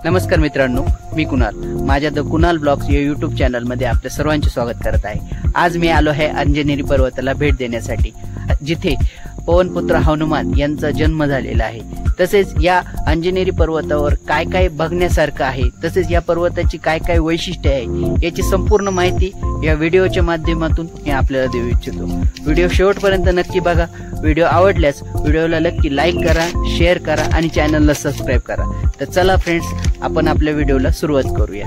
नमस्कार मित्रांनो, मी कुणाल. माझ्या द कुणाल ब्लॉग्स या यूट्यूब चॅनल मध्ये आपल्या सर्वांचे स्वागत करत आहे. आज मी आलो आहे अंजनेरी पर्वताला भेट देण्यासाठी, जिथे पवनपुत्र हनुमान यांचा जन्म झालेला आहे. तसेच या अंजनेरी पर्वतावर काय काय बघण्यासारखं आहे, तसेच या पर्वताची काय काय वैशिष्ट्ये आहे, याची संपूर्ण माहिती या व्हिडिओच्या माध्यमातून मी आपल्याला देऊ इच्छितो. व्हिडिओ शेवटपर्यंत नक्की बघा. व्हिडिओ आवडल्यास व्हिडिओला नक्की लाईक करा, शेअर करा आणि चॅनलला सबस्क्राईब करा. तर चला फ्रेंड्स, आपण आपल्या व्हिडिओला सुरुवात करूया.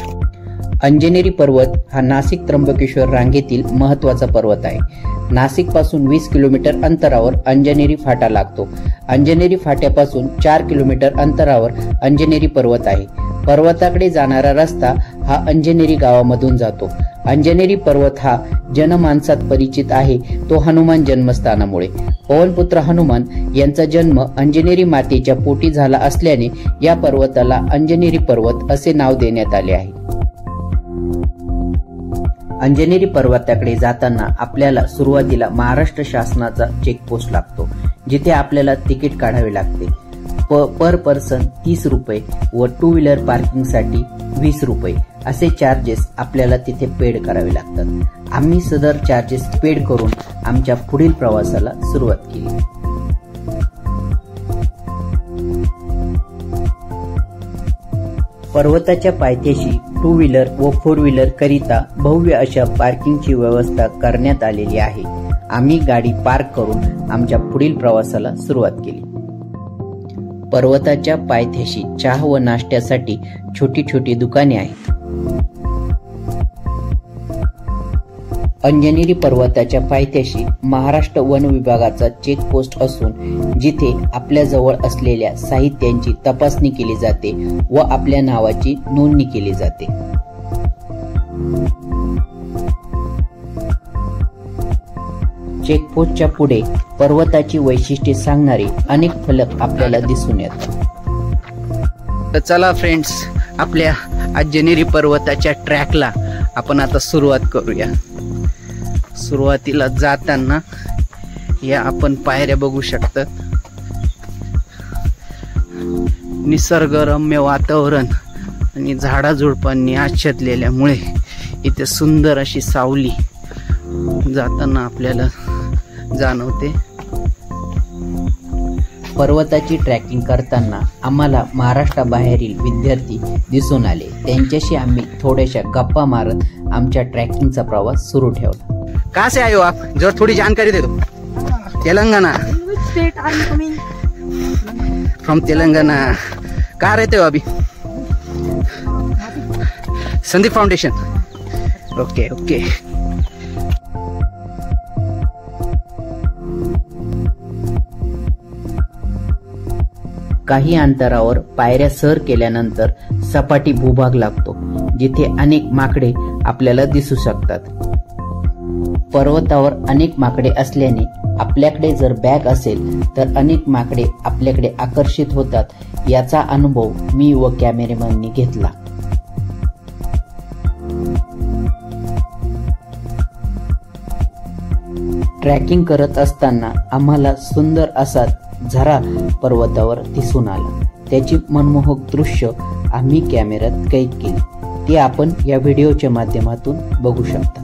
अंजनेरी पर्वत हा नाशिक त्र्यंबकेश्वर रांगेतील महत्त्वाचा पर्वत आहे. नाशिक पासून 20 किलोमीटर अंतरावर अंजनेरी फाटा लागतो. अंजनेरी फाट्यापासून 4 किलोमीटर अंतरावर अंजनेरी पर्वत आहे. पर्वताकडे जाणारा रस्ता हा अंजनेरी गावामधून जातो. अंजनेरी पर्वत हा जनमानसात परिचित आहे, तो हनुमान जन्मस्थानामुळे. पवनपुत्र हनुमान यांचा जन्म अंजनेरी मातेच्या पोटी झाला असल्याने या पर्वताला अंजनेरी पर्वत असे नाव देण्यात आले आहे. अंजनेरी पर्वताकडे जाताना आपल्याला सुरुवातीला महाराष्ट्र शासनाचा चेकपोस्ट लागतो, जिथे आपल्याला तिकीट काढावे लागते. पर पर्सन 30 रुपये व 2 व्हीलर पार्किंग साठी 20 रुपये असे चार्जेस आपल्याला तिथे पेड करावे लागतात. आम्ही सदर चार्जेस पेड करून आमच्या पुढील प्रवासाला सुरुवात केली. पर्वताच्या पायथ्याशी 2 व्हीलर व 4 व्हीलर करिता भव्य अशा पार्किंगची व्यवस्था करण्यात आलेली आहे. आम्ही गाडी पार्क करून आमच्या पुढील प्रवासाला सुरुवात केली. पर्वताच्या पायथ्याशी चहा व नाश्त्यासाठी छोटी छोटी दुकाने आहेत. अंजनेरी पर्वताच्या पायथ्याशी महाराष्ट्र वन विभागाचा चेकपोस्ट असून जिथे आपल्या जवळ असलेल्या साहित्यांची तपासणी केली जाते व आपल्या नावाची नोंदणी केली जाते. चेकपोस्टच्या पुढे पर्वताची वैशिष्ट्ये सांगणारे अनेक फलक आपल्याला दिसून येतात. तर चला फ्रेंड्स, आपल्या अंजनेरी पर्वताच्या ट्रॅकला आपण आता सुरुवात करूया. सुरुवातीला जाताना या आपण पायऱ्या बघू शकतात. निसर्गरम्य वातावरण आणि झाडाझुडपांनी आच्छादलेल्यामुळे इथे सुंदर अशी सावली जाताना आपल्याला जाणवते. पर्वताची ट्रॅकिंग करताना आम्हाला महाराष्ट्राबाहेरील विद्यार्थी दिसून आले. त्यांच्याशी आम्ही थोड्याशा गप्पा मारत आमच्या ट्रॅकिंगचा प्रवास सुरू ठेवला. कहाँ से आए हो आप? जरा थोड़ी जानकारी दे दो. तेलंगाना. फ्रॉम तेलंगाना. कहाँ रहते हो अभी? संदीप फाउंडेशन. Okay okay. काही अंतरावर पायऱ्या सर केल्यानंतर सपाटी भूभाग लागतो, जिथे अनेक माकडे आपल्याला दिसू शकतात. पर्वतावर अनेक माकडे असल्याने आपल्याकडे जर बॅग असेल तर अनेक माकडे आपल्याकडे आकर्षित होतात. याचा अनुभव मी व कॅमेरामॅननी घेतला. ट्रॅकिंग करत असताना आम्हाला सुंदर असा झरा पर्वतावर दिसून आला. त्याची मनमोहक दृश्य आम्ही कॅमेऱ्यात कैद केली. ते आपण या व्हिडिओच्या माध्यमातून बघू शकता.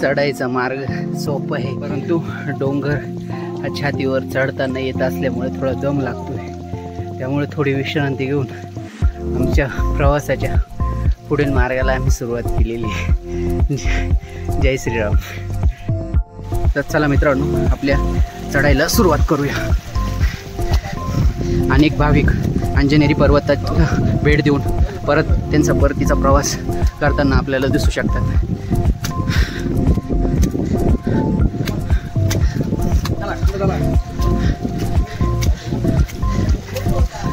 चढाईचा मार्ग सोपा आहे, परंतु डोंगर छातीवर चढताना येत असल्यामुळे थोडा दम लागतोय. त्यामुळे थोडी विश्रांती घेऊन आमच्या प्रवासाच्या पुढील मार्गाला आम्ही सुरुवात केलेली आहे. जय श्रीराम. तर चला मित्रांनो, आपल्या चढाईला सुरुवात करूया. अनेक भाविक अंजनेरी पर्वताला भेट देऊन परत त्यांचा परतीचा प्रवास करताना आपल्याला दिसू शकतात.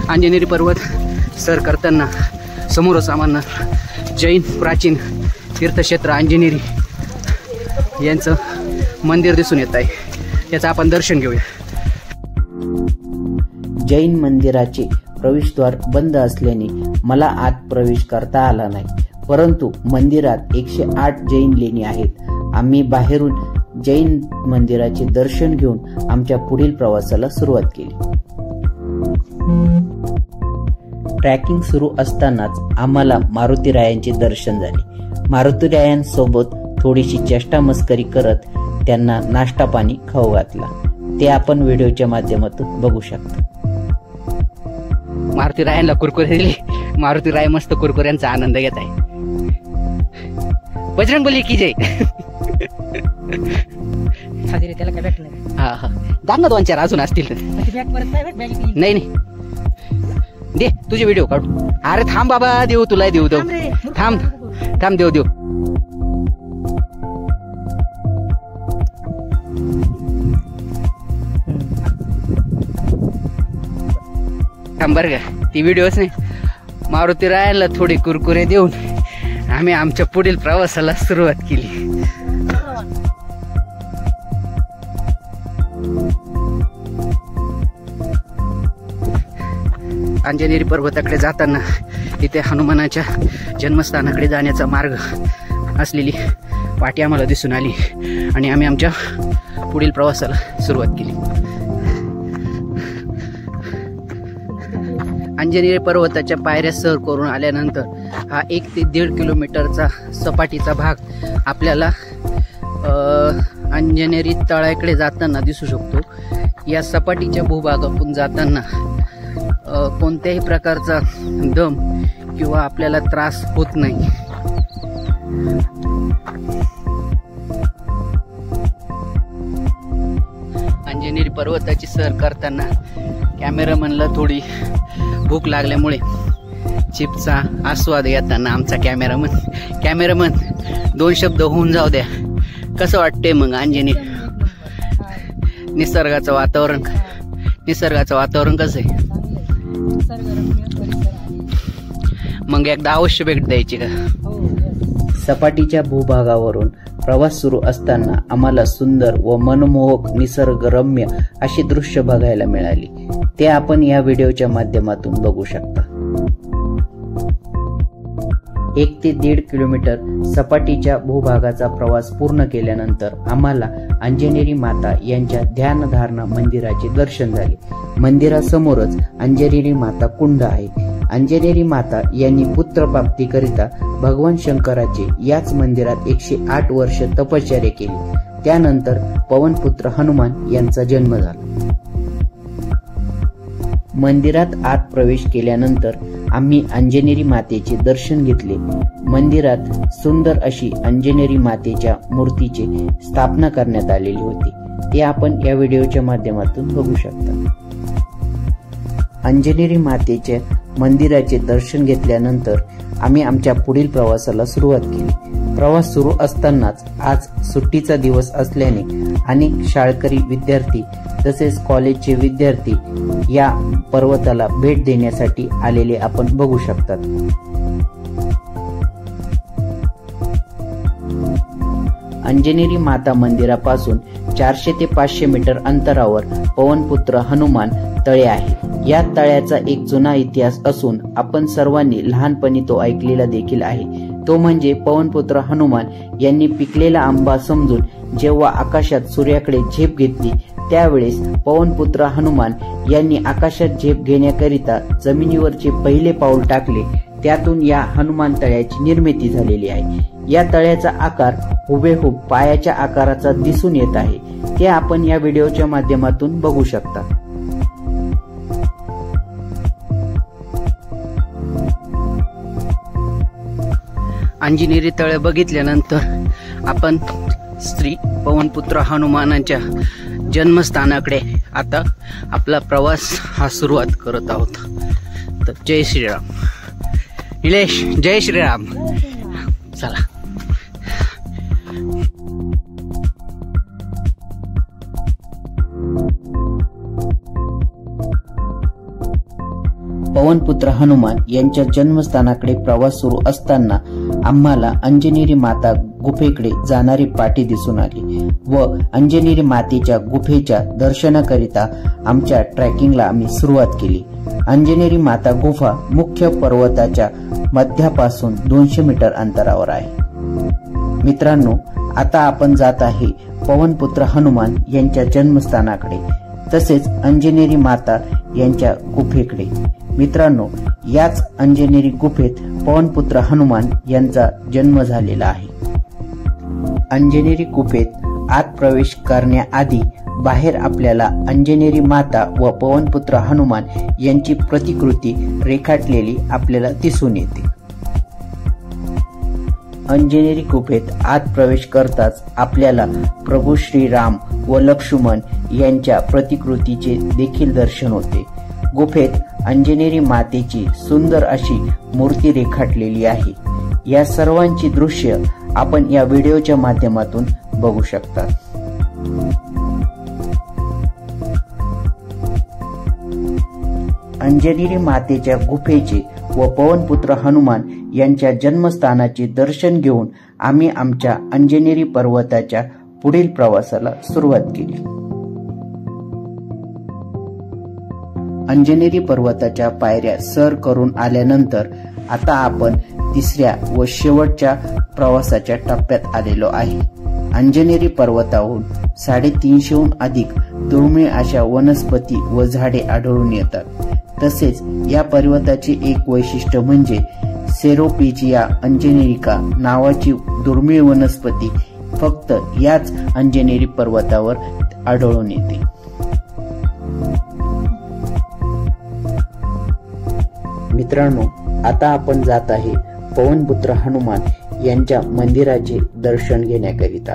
अंजनेरी पर्वत सर करताना समोरच आम्हाला जैन प्राचीन तीर्थक्षेत्र अंजनेरी यांचं मंदिर दिसून येत आहे. याचं आपण दर्शन घेऊया. जैन मंदिराचे प्रवेशद्वार बंद असल्याने मला आत प्रवेश करता आला नाही, परंतु मंदिरात 108 जैन लेणी आहेत. आम्ही बाहेरून जैन मंदिराचे दर्शन घेऊन आमच्या पुढील प्रवासाला सुरुवात केली. ट्रॅकिंग सुरू असतानाच आम्हाला मारुतीरायांचे दर्शन झाले. मारुतीरायांसोबत थोडीशी चेष्टा मस्करी करत त्यांना नाश्ता पाणी खाऊ घातला. ते आपण व्हिडिओच्या माध्यमातून बघू शकता. मारुतीरायांना कुरकुरे दिले. मारुतीराय मस्त कुरकुऱ्यांचा आनंद घेत आहे. बजरंगबली की जय. त्याला काय भेटलं नाही. हा हा दाम ना 2-4 अजून असतील. नाही नाही दे तुझे व्हिडिओ काढू. अरे थांब बाबा, देऊ तुला, देऊ देऊ. थांब थांब, देऊ देऊ. थांब बरं का, ती व्हिडिओच नाही. मारुतीरायाला थोडे कुरकुरे देऊन आम्ही आमच्या पुढील प्रवासाला सुरुवात केली. अंजनेरी पर्वताकडे जाताना इथे हनुमानाच्या जन्मस्थानाकडे जाण्याचा मार्ग असलेली वाटी आम्हाला दिसून आली आणि आम्ही आमच्या पुढील प्रवासाला सुरुवात केली. अंजनेरी पर्वताच्या पायऱ्या सर करून आल्यानंतर हा 1 ते 1.5 किलोमीटरचा सपाटीचा भाग आपल्याला अंजनेरी तळ्याकडे जाताना दिसू शकतो. या सपाटीच्या भूभागातून जाताना कोणत्याही प्रकारचा दम किंवा आपल्याला त्रास होत नाही. अंजनेरी पर्वताची सर करताना कॅमेरामनला थोडी भूक लागल्यामुळे चिप्सचा आस्वाद घेताना आमचा कॅमेरामन 2 शब्द होऊन जाऊ द्या. कसं वाटतंय मग अंजनेरी? निसर्गाचं वातावरण कसं आहे? मग एकदा अवश्य भेट द्यायची का? सपाटीच्या भूभागावरून प्रवास सुरू असताना आम्हाला सुंदर व मनमोहक निसर्गरम्य अशी दृश्य बघायला मिळाली. ते आपण या व्हिडिओच्या माध्यमातून बघू शकता. 1 ते 1.5 किलोमीटर सपाटीच्या भूभागाचा प्रवास पूर्ण केल्यानंतर आम्हाला अंजनेरी माता यांच्या ध्यानधारणा मंदिराचे दर्शन झाले. मंदिरासमोरच अंजनेरी माता कुंड आहे. अंजनेरी माता यांनी पुत्रप्राप्तीकरिता भगवान शंकराचे याच मंदिरात 108 वर्ष तपश्चर्या केली. त्यानंतर पवनपुत्र हनुमान यांचा जन्म झाला. मंदिरात आत प्रवेश केल्यानंतर आम्ही अंजनेरी मातेचे दर्शन घेतले. मंदिरात सुंदर अशी अंजनेरी मातेच्या मूर्तीची स्थापना करण्यात आलेली होती. ते आपण या व्हिडिओच्या माध्यमातून बघू शकता. अंजनेरी मातेच्या मंदिराचे दर्शन घेतल्यानंतर आम्ही आमच्या पुढील प्रवासाला सुरुवात केली. प्रवास सुरू असतानाच आज सुट्टीचा दिवस असल्याने अनेक शाळकरी विद्यार्थी तसेच कॉलेजचे विद्यार्थी या पर्वताला भेट देण्यासाठी आलेले आपण बघू शकतात. अंजनेरी माता मंदिरापासून 400 ते 500 मीटर अंतरावर पवनपुत्र हनुमान तळे आहे. या तळ्याचा एक जुना इतिहास असून आपण सर्वांनी लहानपणी तो ऐकलेला देखील आहे. तो म्हणजे पवनपुत्र हनुमान यांनी पिकलेला आंबा समजून जेव्हा आकाशात सूर्याकडे झेप घेतली त्यावेळेस पवनपुत्र हनुमान यांनी आकाशात झेप घेण्याकरिता जमिनीवरचे पहिले पाऊल टाकले. त्यातून या हनुमान तळ्याची निर्मिती झालेली आहे. या तळ्याचा आकार हुबेहूब पायाच्या आकाराचा दिसून येत आहे. ते आपण या व्हिडिओच्या माध्यमातून बघू शकता. अंजनेरी तळे बघितल्यानंतर आपण श्री पवनपुत्र हनुमानाच्या जन्मस्थानाकडे आता आपला प्रवास हा सुरुवात करत आहोत. तर जय श्रीराम. निलेश, जय श्रीराम. चला. पवनपुत्र हनुमान यांच्या जन्मस्थानाकडे प्रवास सुरू असताना आम्हाला अंजनेरी माता गुफेकडे जाणारी पाटी दिसून आली व अंजनेरी मातेच्या गुफेच्या दर्शनाकरिता आमच्या ट्रॅकिंगला आम्ही सुरुवात केली। अंजनेरी माता गुफा मुख्य पर्वताच्या मध्यापासून 200 मीटर अंतरावर आहे। मित्रांनो, आता आपण जात आहे पवनपुत्र हनुमान यांच्या जन्मस्थानाकडे तसेच अंजनेरी माता यांच्या गुफेकडे। मित्रांनो, याच अंजनेरी गुफेत पवनपुत्र हनुमान यांचा जन्म झालेला आहे। अंजनेरी गुफेत आत प्रवेश करण्याआधी बाहेर आपल्याला अंजनेरी माता व पवनपुत्र हनुमान यांची प्रतिकृती रेखाटलेली आपल्याला दिसून येते। अंजनेरी गुफेत आत प्रवेश करताच आपल्याला प्रभू श्रीराम व लक्ष्मण यांच्या प्रतिकृतीचे देखील दर्शन होते। गुफेत अंजनेरी मातेची सुंदर अशी मूर्ती रेखाटलेली आहे। या सर्वांची दृश्य आपण या व्हिडिओच्या माध्यमातून बघू शकता। अंजनेरी मातेच्या गुफेचे व पवनपुत्र हनुमान यांच्या जन्मस्थानाचे दर्शन घेऊन आम्ही आमच्या अंजनेरी पर्वताच्या पुढील प्रवासाला सुरुवात केली। अंजनेरी पर्वताच्या पायऱ्या सर करून आल्यानंतर आता आपण तिसऱ्या व शेवटच्या प्रवासाच्या टप्प्यात आलेलो आहे। अंजनेरी पर्वताहून 350हून अधिक दुर्मिळ अशा वनस्पती व झाडे आढळून येतात। तसेच या पर्वताचे एक वैशिष्ट्य म्हणजे सेरोपिजिया अंजनेरिका नावाची दुर्मिळ वनस्पती फक्त याच अंजनेरी पर्वतावर आढळून येते। मित्रांनो, आता आपण जात आहे पवनपुत्र हनुमान यांच्या मंदिराचे दर्शन घेण्याकरिता।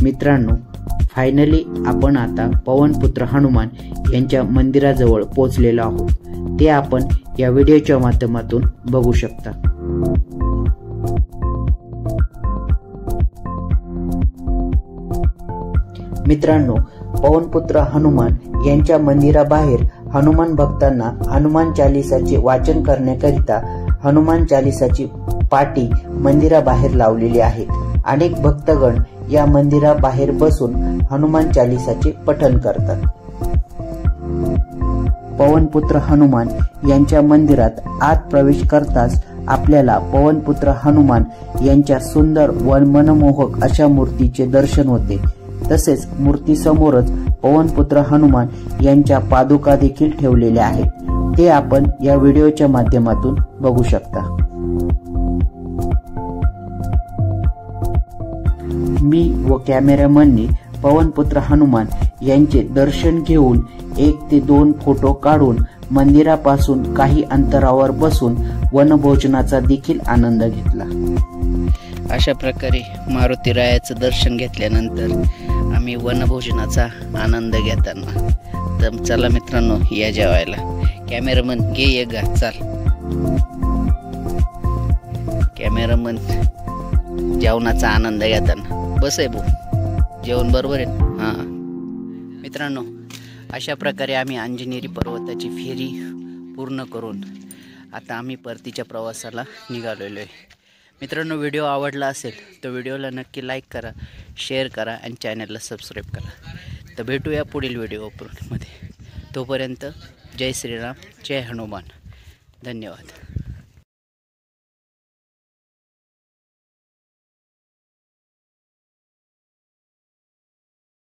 मित्रांनो, फायनली आपण आता पवनपुत्र हनुमान यांच्या मंदिराजवळ पोहोचलेलो आहोत। ते आपण या व्हिडिओच्या माध्यमातून बघू शकता। मित्रांनो, पवनपुत्र हनुमान यांच्या मंदिराबाहेर हनुमान भक्तांना हनुमान चालीसाचे वाचन करण्याकरिता हनुमान चालीसाची पाटी मंदिराबाहेर लावलेली आहे। अनेक भक्तगण या मंदिराबाहेर बसून हनुमान चालीसाचे पठण करतात। पवनपुत्र हनुमान यांच्या मंदिरात आत प्रवेश करताच आपल्याला पवनपुत्र हनुमान यांच्या सुंदर व मनमोहक अशा मूर्तीचे दर्शन होते। तसेच मूर्तीसमोरच पवनपुत्र हनुमान यांच्या पादुका देखील ठेवलेल्या आहेत। ते आपण या व्हिडिओच्या माध्यमातून बघू शकता। मी व कॅमेरामननी पवनपुत्र हनुमान यांचे दर्शन घेऊन 1 ते 2 फोटो काढून मंदिरापासून काही अंतरावर बसून वनभोजनाचा देखील आनंद घेतला। अशा प्रकारे मारुतीरायाचं दर्शन घेतल्यानंतर आम्ही वनभोजनाचा आनंद घेताना तर चला मित्रांनो, या जेवायला। कॅमेरामन घे ये गा, चाल। कॅमेरामन जेवणाचा आनंद घेताना बस आहे भाऊ, जेवण बरोबर आहे? हां मित्रांनो, अशा प्रकारे आम्ही अंजनेरी पर्वताची फेरी पूर्ण करून आता आम्ही परतीच्या प्रवासाला निघालेलो आहे। मित्रांनो, व्हिडिओ आवडला असेल तर व्हिडिओला नक्की लाईक करा, शेअर करा आणि चॅनलला सबस्क्राईब करा। तर भेटूया पुढील व्हिडिओमध्ये। तोपर्यंत जय श्रीराम, जय हनुमान, धन्यवाद।